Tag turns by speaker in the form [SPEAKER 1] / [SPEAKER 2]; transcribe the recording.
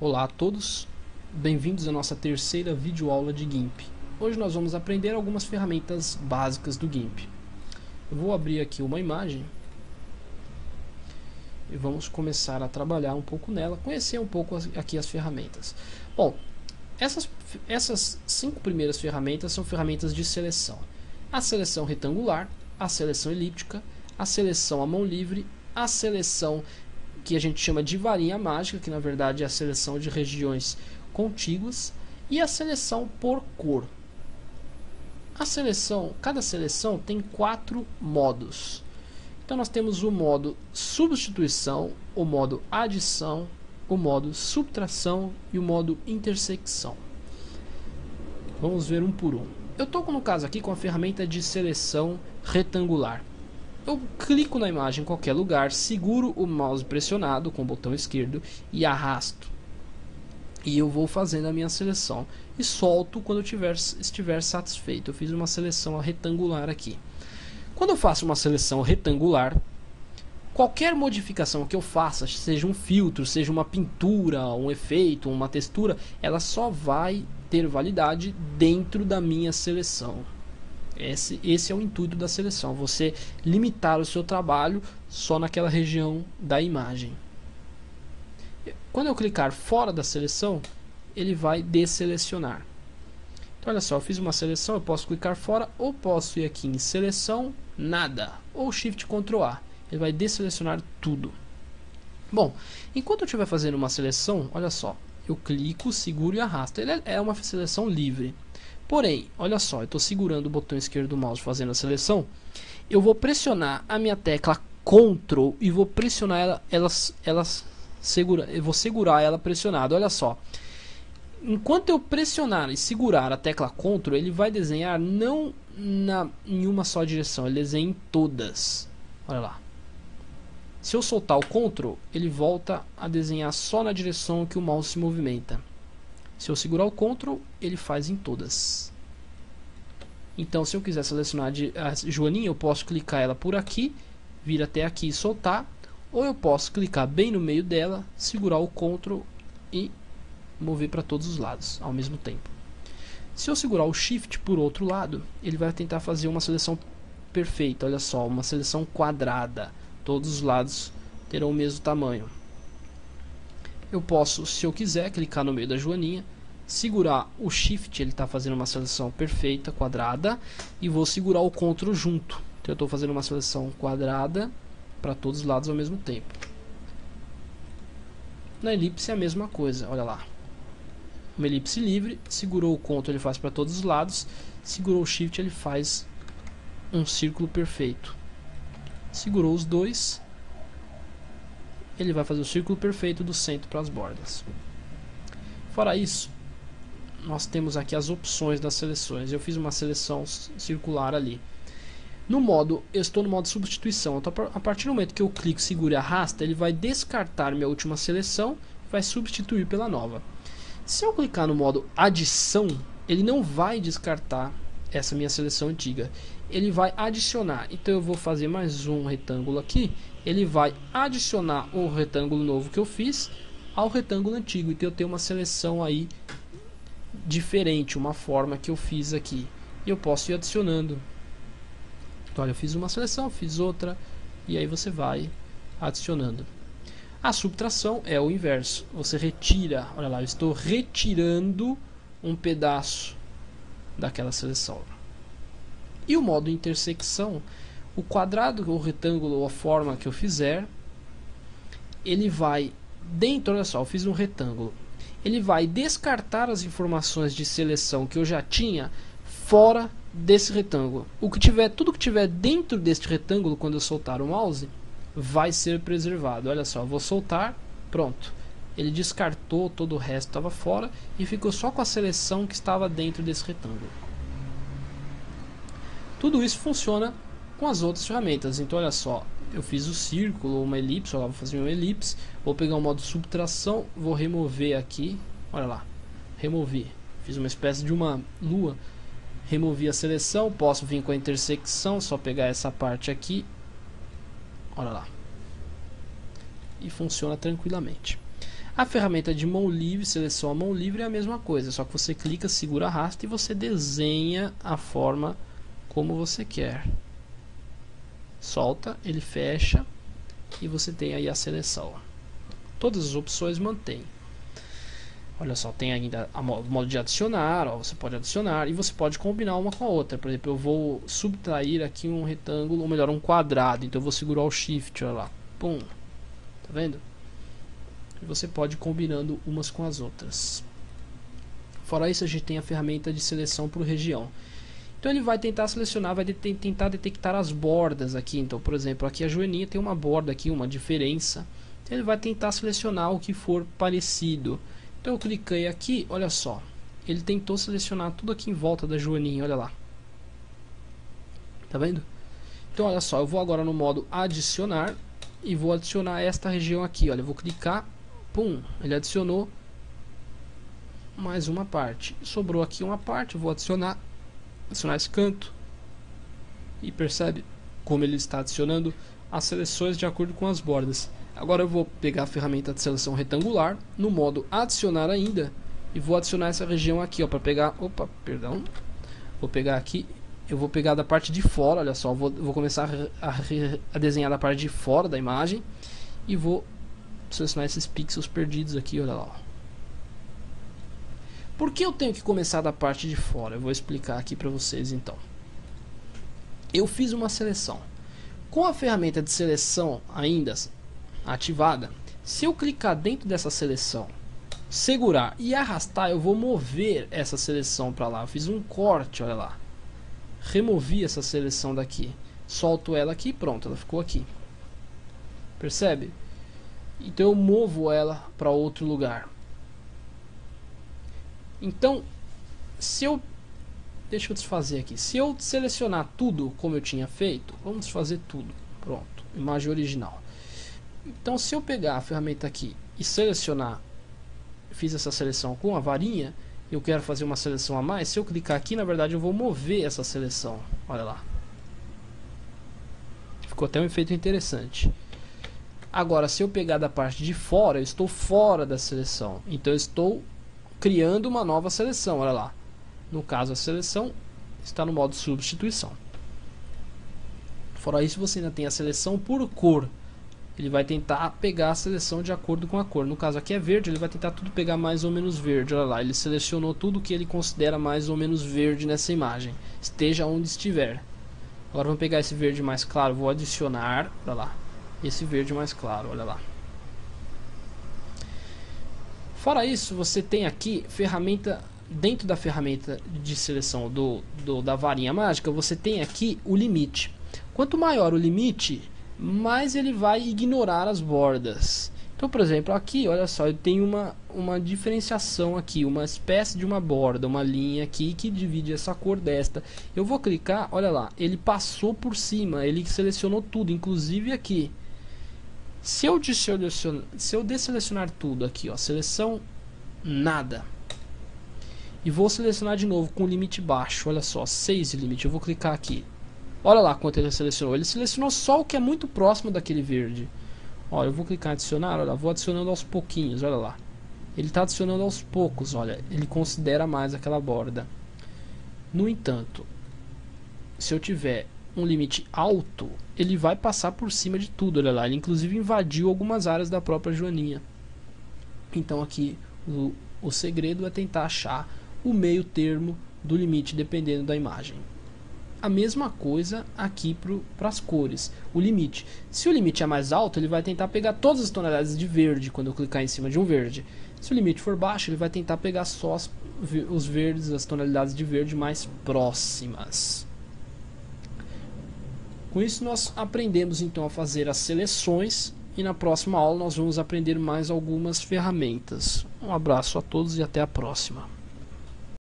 [SPEAKER 1] Olá a todos, bem-vindos à nossa terceira videoaula de GIMP. Hoje nós vamos aprender algumas ferramentas básicas do GIMP. Eu vou abrir aqui uma imagem e vamos começar a trabalhar um pouco nela, conhecer um pouco aqui as ferramentas. Bom, essas 5 primeiras ferramentas são ferramentas de seleção. A seleção retangular, a seleção elíptica, a seleção à mão livre, a seleção que a gente chama de varinha mágica, que na verdade é a seleção de regiões contíguas, e a seleção por cor. Cada seleção tem 4 modos. Então nós temos o modo substituição, o modo adição, o modo subtração e o modo intersecção. Vamos ver um por um. Eu estou no caso aqui com a ferramenta de seleção retangular. Eu clico na imagem em qualquer lugar, seguro o mouse pressionado com o botão esquerdo e arrasto. E eu vou fazendo a minha seleção e solto quando eu estiver satisfeito. Eu fiz uma seleção retangular aqui. Quando eu faço uma seleção retangular, qualquer modificação que eu faça, seja um filtro, seja uma pintura, um efeito, uma textura, ela só vai ter validade dentro da minha seleção. Esse é o intuito da seleção, você limitar o seu trabalho só naquela região da imagem. Quando eu clicar fora da seleção, ele vai desselecionar. Então olha só, eu fiz uma seleção, eu posso clicar fora ou posso ir aqui em seleção, nada, ou Shift Ctrl A. Ele vai desselecionar tudo. Bom, enquanto eu estiver fazendo uma seleção, olha só, eu clico, seguro e arrasto. Ele é uma seleção livre. Porém, olha só, eu estou segurando o botão esquerdo do mouse fazendo a seleção. Eu vou pressionar a minha tecla Ctrl e vou pressionar eu vou segurar ela pressionada. Olha só, enquanto eu pressionar e segurar a tecla Ctrl, ele vai desenhar não em uma só direção, ele desenha em todas. Olha lá. Se eu soltar o Ctrl, ele volta a desenhar só na direção que o mouse se movimenta. Se eu segurar o Ctrl, ele faz em todas. Então, se eu quiser selecionar a joaninha, eu posso clicar ela por aqui, vir até aqui e soltar. Ou eu posso clicar bem no meio dela, segurar o Ctrl e mover para todos os lados ao mesmo tempo. Se eu segurar o Shift por outro lado, ele vai tentar fazer uma seleção perfeita. Olha só, uma seleção quadrada. Todos os lados terão o mesmo tamanho. Eu posso, se eu quiser, clicar no meio da joaninha, segurar o Shift, ele está fazendo uma seleção perfeita, quadrada, e vou segurar o Ctrl junto. Então eu estou fazendo uma seleção quadrada para todos os lados ao mesmo tempo. Na elipse é a mesma coisa, olha lá. Uma elipse livre, segurou o Ctrl, ele faz para todos os lados, segurou o Shift, ele faz um círculo perfeito. Segurou os dois, ele vai fazer o círculo perfeito do centro para as bordas. Fora isso, nós temos aqui as opções das seleções. Eu fiz uma seleção circular ali. Eu estou no modo substituição. Então, a partir do momento que eu clico, seguro e arrasto, ele vai descartar minha última seleção e vai substituir pela nova. Se eu clicar no modo adição, ele não vai descartar essa minha seleção antiga. Ele vai adicionar. Então eu vou fazer mais um retângulo aqui. Ele vai adicionar o retângulo novo que eu fiz ao retângulo antigo. Então eu tenho uma seleção aí diferente, uma forma que eu fiz aqui. E eu posso ir adicionando. Então olha, eu fiz uma seleção, fiz outra, e aí você vai adicionando. A subtração é o inverso. Você retira, olha lá, eu estou retirando um pedaço daquela seleção. E o modo intersecção, o quadrado, o retângulo ou a forma que eu fizer, ele vai dentro, olha só, eu fiz um retângulo. Ele vai descartar as informações de seleção que eu já tinha fora desse retângulo. Tudo que tiver dentro deste retângulo, quando eu soltar o mouse, vai ser preservado. Olha só, eu vou soltar, pronto. Ele descartou todo o resto, estava fora e ficou só com a seleção que estava dentro desse retângulo. Tudo isso funciona com as outras ferramentas. Então olha só, eu fiz o círculo, uma elipse, olha lá, vou fazer uma elipse, vou pegar o modo subtração, vou remover aqui, olha lá, removi, fiz uma espécie de uma lua, removi a seleção, posso vir com a intersecção, só pegar essa parte aqui, olha lá, e funciona tranquilamente. A ferramenta de mão livre, seleção a mão livre, é a mesma coisa, só que você clica, segura, arrasta e você desenha a forma como você quer. Solta, ele fecha e você tem aí a seleção. Todas as opções mantém. Olha só, tem ainda o modo de adicionar, ó, você pode adicionar e você pode combinar uma com a outra. Por exemplo, eu vou subtrair aqui um retângulo, ou melhor, um quadrado, então eu vou segurar o Shift, olha lá, pum, tá vendo? E você pode ir combinando umas com as outras. Fora isso, a gente tem a ferramenta de seleção por região. Então ele vai tentar selecionar, vai tentar detectar as bordas aqui. Então, por exemplo, aqui a joaninha tem uma borda aqui, uma diferença. Então ele vai tentar selecionar o que for parecido. Então eu cliquei aqui, olha só. Ele tentou selecionar tudo aqui em volta da joaninha, olha lá. Tá vendo? Então olha só, eu vou agora no modo adicionar e vou adicionar esta região aqui, olha. Eu vou clicar, pum, ele adicionou mais uma parte. Sobrou aqui uma parte, eu vou adicionar esse canto. E percebe como ele está adicionando as seleções de acordo com as bordas. Agora eu vou pegar a ferramenta de seleção retangular no modo adicionar ainda e vou adicionar essa região aqui, ó, para pegar, opa, perdão. Vou pegar aqui, eu vou pegar da parte de fora, olha só, vou começar a desenhar da parte de fora da imagem e vou selecionar esses pixels perdidos aqui, olha lá, ó. Por que eu tenho que começar da parte de fora? Eu vou explicar aqui para vocês então. Eu fiz uma seleção. Com a ferramenta de seleção ainda ativada, se eu clicar dentro dessa seleção, segurar e arrastar, eu vou mover essa seleção para lá. Eu fiz um corte, olha lá. Removi essa seleção daqui. Solto ela aqui, pronto, ela ficou aqui. Percebe? Então eu movo ela para outro lugar. Então, deixa eu desfazer aqui. Se eu selecionar tudo como eu tinha feito, vamos fazer tudo. Pronto, imagem original. Então, se eu pegar a ferramenta aqui e selecionar, fiz essa seleção com a varinha, eu quero fazer uma seleção a mais. Se eu clicar aqui, na verdade, eu vou mover essa seleção. Olha lá. Ficou até um efeito interessante. Agora, se eu pegar da parte de fora, eu estou fora da seleção. Então, eu estou criando uma nova seleção, olha lá. No caso, a seleção está no modo substituição. Fora isso, você ainda tem a seleção por cor. Ele vai tentar pegar a seleção de acordo com a cor. No caso aqui é verde, ele vai tentar tudo pegar mais ou menos verde. Olha lá, ele selecionou tudo que ele considera mais ou menos verde nessa imagem. Esteja onde estiver. Agora vamos pegar esse verde mais claro, vou adicionar, olha lá. Esse verde mais claro, olha lá. Fora isso, você tem aqui ferramenta, dentro da ferramenta de seleção da varinha mágica, você tem aqui o limite. Quanto maior o limite, mais ele vai ignorar as bordas. Então, por exemplo, aqui, olha só, eu tenho uma diferenciação aqui, uma espécie de uma borda, uma linha aqui que divide essa cor desta. Eu vou clicar, olha lá, ele passou por cima, ele selecionou tudo, inclusive aqui. Se eu desselecionar tudo aqui, ó, seleção nada, e vou selecionar de novo com limite baixo, olha só, 6 de limite, eu vou clicar aqui, olha lá quanto ele selecionou só o que é muito próximo daquele verde. Ó, eu vou clicar em adicionar, olha, vou adicionando aos pouquinhos, olha lá, ele está adicionando aos poucos, olha, ele considera mais aquela borda. No entanto, se eu tiver um limite alto, ele vai passar por cima de tudo, olha lá, ele inclusive invadiu algumas áreas da própria joaninha. Então aqui o segredo é tentar achar o meio termo do limite dependendo da imagem. A mesma coisa aqui para as cores, o limite. Se o limite é mais alto, ele vai tentar pegar todas as tonalidades de verde quando eu clicar em cima de um verde. Se o limite for baixo, ele vai tentar pegar só os verdes, as tonalidades de verde mais próximas. Com isso nós aprendemos então a fazer as seleções e na próxima aula nós vamos aprender mais algumas ferramentas. Um abraço a todos e até a próxima.